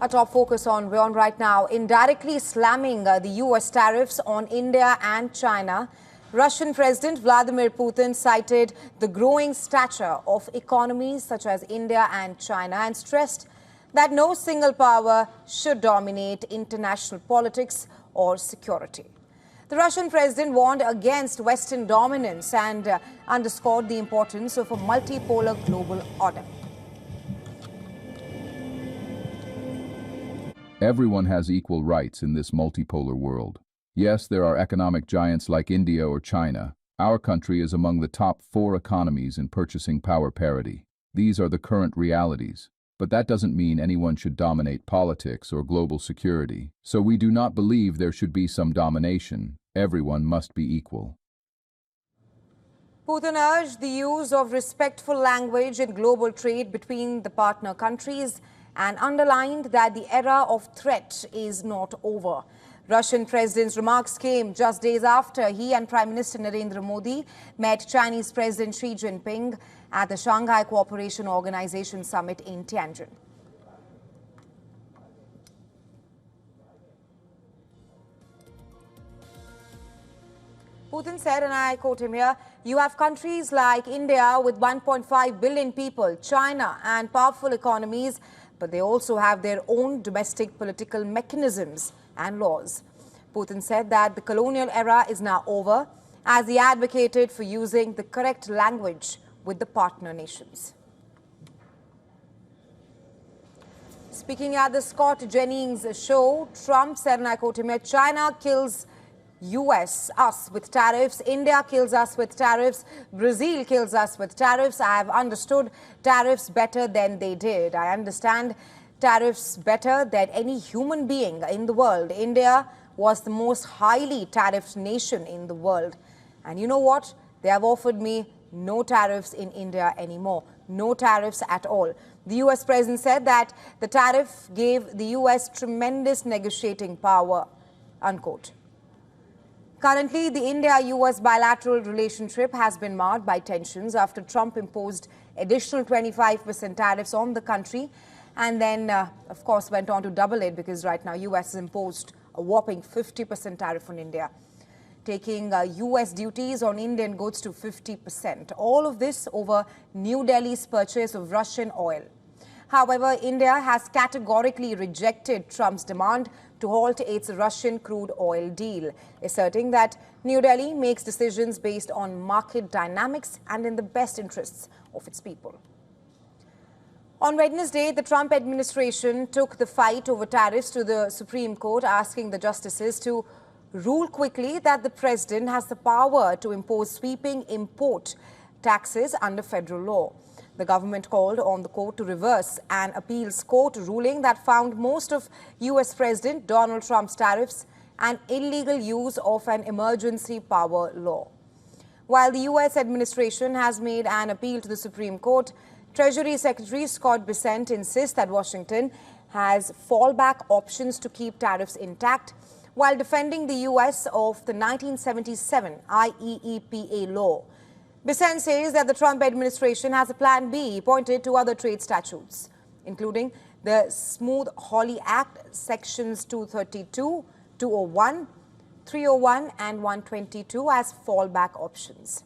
A top focus on WION right now, indirectly slamming the U.S. tariffs on India and China. Russian President Vladimir Putin cited the growing stature of economies such as India and China and stressed that no single power should dominate international politics or security. The Russian president warned against Western dominance and underscored the importance of a multipolar global order. Everyone has equal rights in this multipolar world. Yes, there are economic giants like India or China. Our country is among the top 4 economies in purchasing power parity. These are the current realities. But that doesn't mean anyone should dominate politics or global security. So we do not believe there should be some domination. Everyone must be equal. Putin urged the use of respectful language in global trade between the partner countries and underlined that the era of threat is not over. Russian president's remarks came just days after he and Prime Minister Narendra Modi met Chinese President Xi Jinping at the Shanghai Cooperation Organization Summit in Tianjin. Putin said, and I quote him here, "You have countries like India with 1.5 billion people, China and powerful economies, but they also have their own domestic political mechanisms and laws." Putin said that the colonial era is now over, as he advocated for using the correct language with the partner nations. Speaking at the Scott Jennings show, Trump said, and I quote him here, "China kills US, us with tariffs. India kills us with tariffs. Brazil kills us with tariffs. I have understood tariffs better than they did. I understand tariffs better than any human being in the world. India was the most highly tariffed nation in the world. And you know what? They have offered me no tariffs in India anymore. No tariffs at all." The US president said that the tariff gave the US tremendous negotiating power, unquote. Currently, the India-US bilateral relationship has been marred by tensions after Trump imposed additional 25% tariffs on the country and then, of course, went on to double it because right now US has imposed a whopping 50% tariff on India, taking US duties on Indian goods to 50%. All of this over New Delhi's purchase of Russian oil. However, India has categorically rejected Trump's demand to halt its Russian crude oil deal, asserting that New Delhi makes decisions based on market dynamics and in the best interests of its people. On Wednesday, the Trump administration took the fight over tariffs to the Supreme Court, asking the justices to rule quickly that the president has the power to impose sweeping import taxes under federal law. The government called on the court to reverse an appeals court ruling that found most of US President Donald Trump's tariffs an illegal use of an emergency power law. While the US administration has made an appeal to the Supreme Court, Treasury Secretary Scott Bessent insists that Washington has fallback options to keep tariffs intact while defending the US of the 1977 IEEPA law. Bessent says that the Trump administration has a Plan B pointed to other trade statutes, including the Smoot-Hawley Act, Sections 232, 201, 301 and 122 as fallback options.